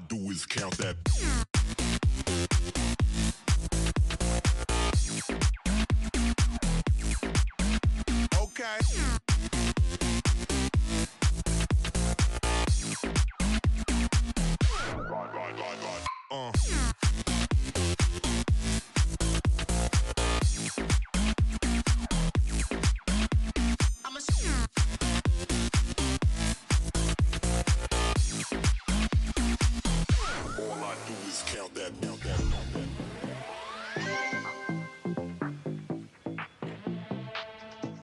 do is count that. Okay. All I do is count that, count that, count that.